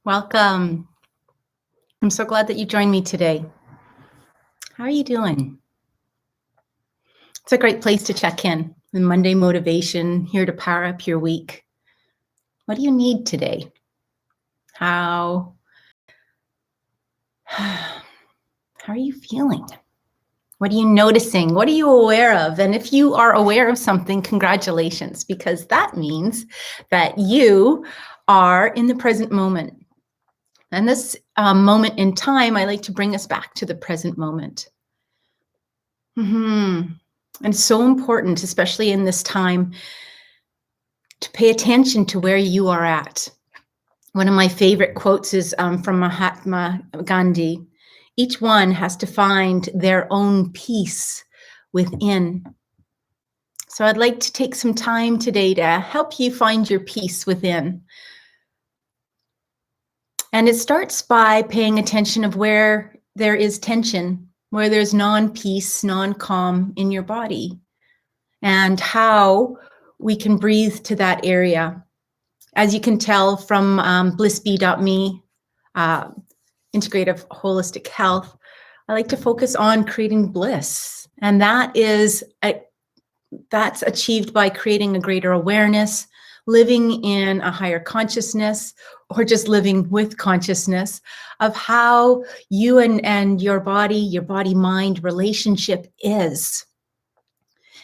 Welcome. I'm so glad that you joined me today. How are you doing? It's a great place to check in. The Monday motivation, here to power up your week. What do you need today? How are you feeling? What are you noticing? What are you aware of? And if you are aware of something, congratulations, because that means that you are in the present moment. And this moment in time, I like to bring us back to the present moment. And it's so important, especially in this time, to pay attention to where you are at. One of my favorite quotes is from Mahatma Gandhi. Each one has to find their own peace within. So I'd like to take some time today to help you find your peace within. And it starts by paying attention of where there is tension, where there's non-peace, non-calm in your body, and how we can breathe to that area. As you can tell from BlissBEME, Integrative Holistic Health, I like to focus on creating bliss. And that's achieved by creating a greater awareness, living in a higher consciousness, or just living with consciousness of how you and your body-mind relationship is.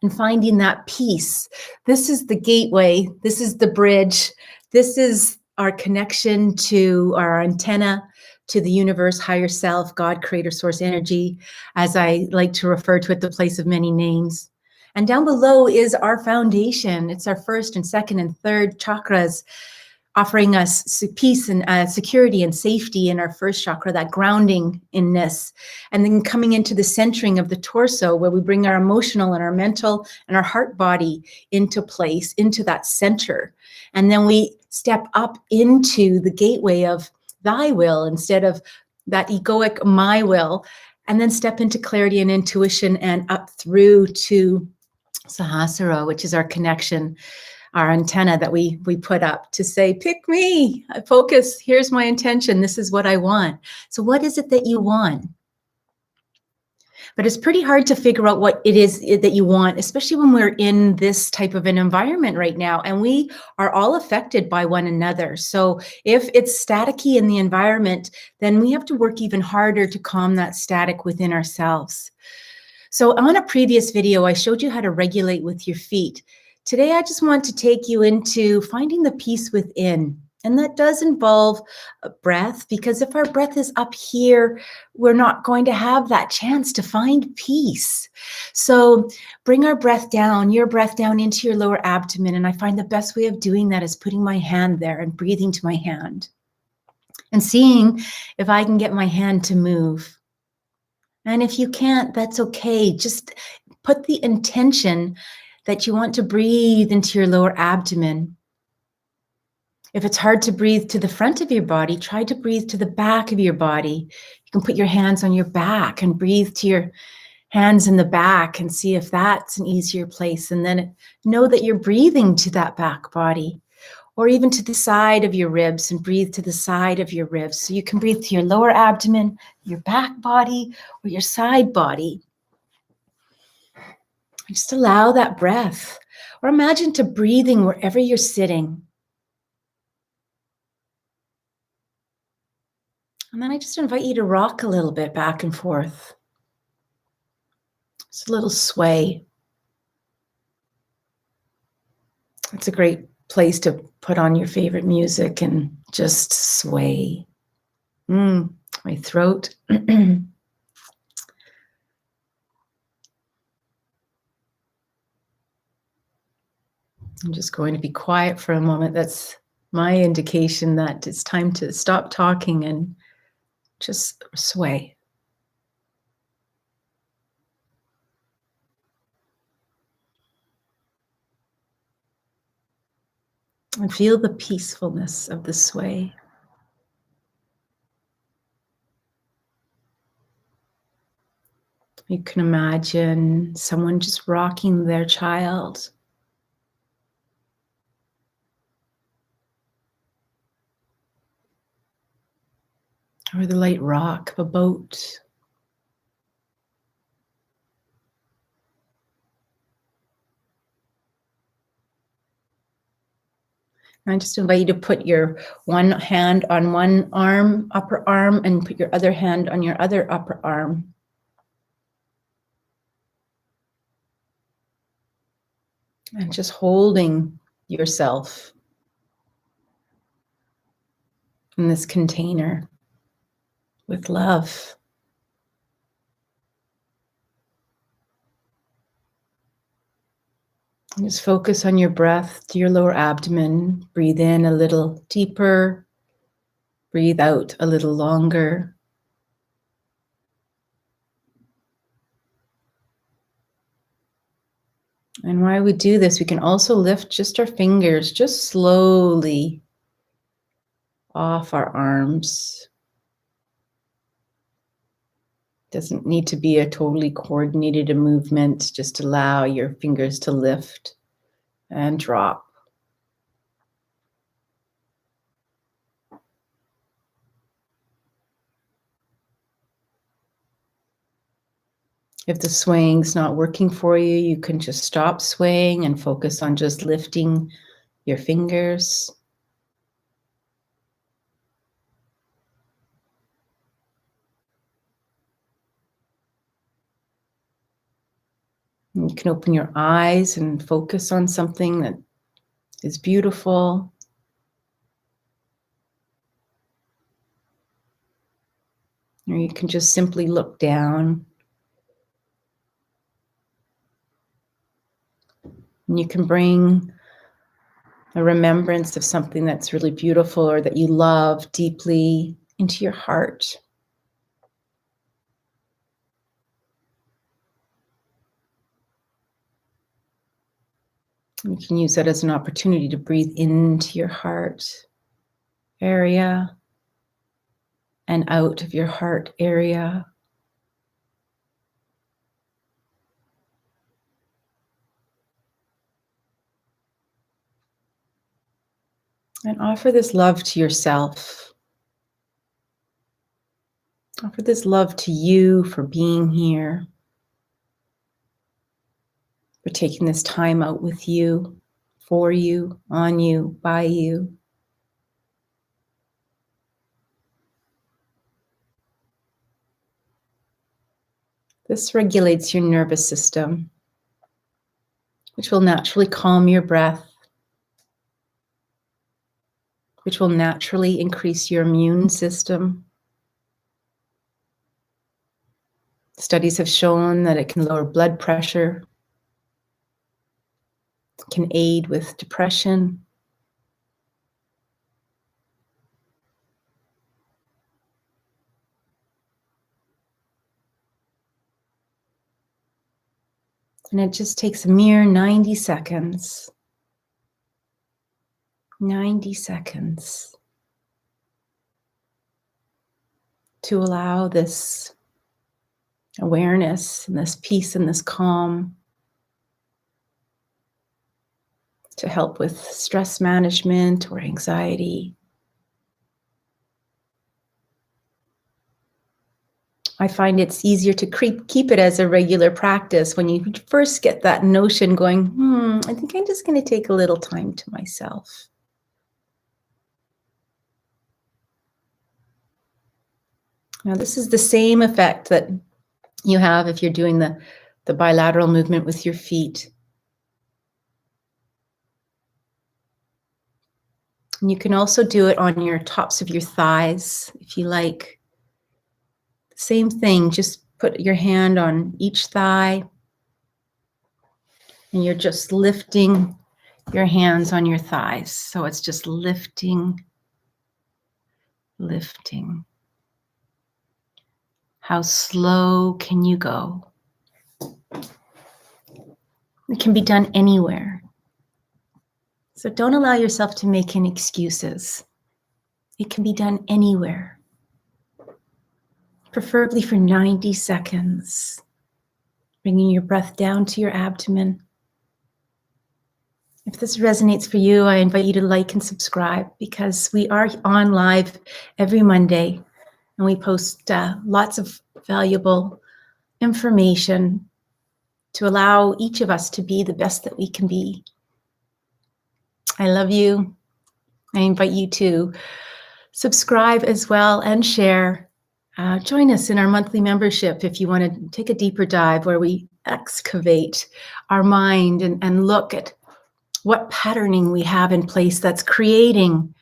And finding that peace. This is the gateway. This is the bridge. This is our connection to our antenna, to the universe, higher self, God, creator, source, energy, as I like to refer to it, the place of many names. And down below is our foundation. It's our first and second and third chakras, offering us peace and security and safety in our first chakra, that grounding inness. And then coming into the centering of the torso, where we bring our emotional and our mental and our heart body into place, into that center. And then we step up into the gateway of thy will instead of that egoic my will, and then step into clarity and intuition and up through to Sahasrara, which is our connection, our antenna that we put up to say, pick me, focus, here's my intention, this is what I want. So what is it that you want? But it's pretty hard to figure out what it is that you want, especially when we're in this type of an environment right now, and we are all affected by one another. So if it's staticky in the environment, then we have to work even harder to calm that static within ourselves. So on a previous video, I showed you how to regulate with your feet. Today, I just want to take you into finding the peace within. And that does involve a breath, because if our breath is up here, we're not going to have that chance to find peace. So bring our breath down, your breath down into your lower abdomen. And I find the best way of doing that is putting my hand there and breathing to my hand and seeing if I can get my hand to move. And if you can't, that's okay. Just put the intention that you want to breathe into your lower abdomen. If it's hard to breathe to the front of your body, try to breathe to the back of your body. You can put your hands on your back and breathe to your hands in the back and see if that's an easier place. And then know that you're breathing to that back body, or even to the side of your ribs, and breathe to the side of your ribs. So you can breathe to your lower abdomen, your back body, or your side body. Just allow that breath, or imagine to breathing wherever you're sitting. And then I just invite you to rock a little bit back and forth. Just a little sway. It's a great place to put on your favorite music and just sway. My throat. I'm just going to be quiet for a moment. That's my indication that it's time to stop talking and just sway. And feel the peacefulness of the sway. You can imagine someone just rocking their child. or the light rock of a boat. I just invite you to put your one hand on one arm, upper arm, and put your other hand on your other upper arm. And just holding yourself in this container with love. And just focus on your breath to your lower abdomen. Breathe in a little deeper. Breathe out a little longer. And while we do this, we can also lift just our fingers, just slowly off our arms. Doesn't need to be a totally coordinated movement. Just allow your fingers to lift and drop. If the swaying's not working for you, you can just stop swaying and focus on just lifting your fingers. And you can open your eyes and focus on something that is beautiful. Or you can just simply look down. And you can bring a remembrance of something that's really beautiful or that you love deeply into your heart. You can use that as an opportunity to breathe into your heart area and out of your heart area. And offer this love to yourself. Offer this love to you for being here, for taking this time out with you, for you, on you, by you. This regulates your nervous system, which will naturally calm your breath, which will naturally increase your immune system. Studies have shown that it can lower blood pressure, can aid with depression. And it just takes a mere 90 seconds. 90 seconds to allow this awareness and this peace and this calm to help with stress management or anxiety. I find it's easier to keep it as a regular practice when you first get that notion going, I think I'm just going to take a little time to myself. Now, this is the same effect that you have if you're doing the bilateral movement with your feet. And you can also do it on your tops of your thighs if you like. Same thing, just put your hand on each thigh and you're just lifting your hands on your thighs. So it's just lifting, lifting. How slow can you go? It can be done anywhere. So don't allow yourself to make any excuses. It can be done anywhere. Preferably for 90 seconds. Bringing your breath down to your abdomen. If this resonates for you, I invite you to like and subscribe because we are on live every Monday. and we post lots of valuable information to allow each of us to be the best that we can be. I love you. I invite you to subscribe as well and share. Join us in our monthly membership if you want to take a deeper dive where we excavate our mind and look at what patterning we have in place that's creating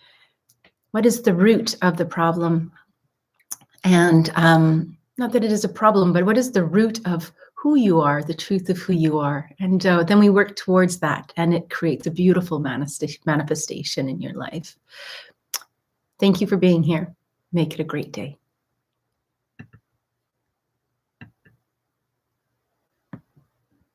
what is the root of the problem. And not that it is a problem, but what is the root of who you are, the truth of who you are. And then we work towards that, and it creates a beautiful manifestation in your life. Thank you for being here. Make it a great day.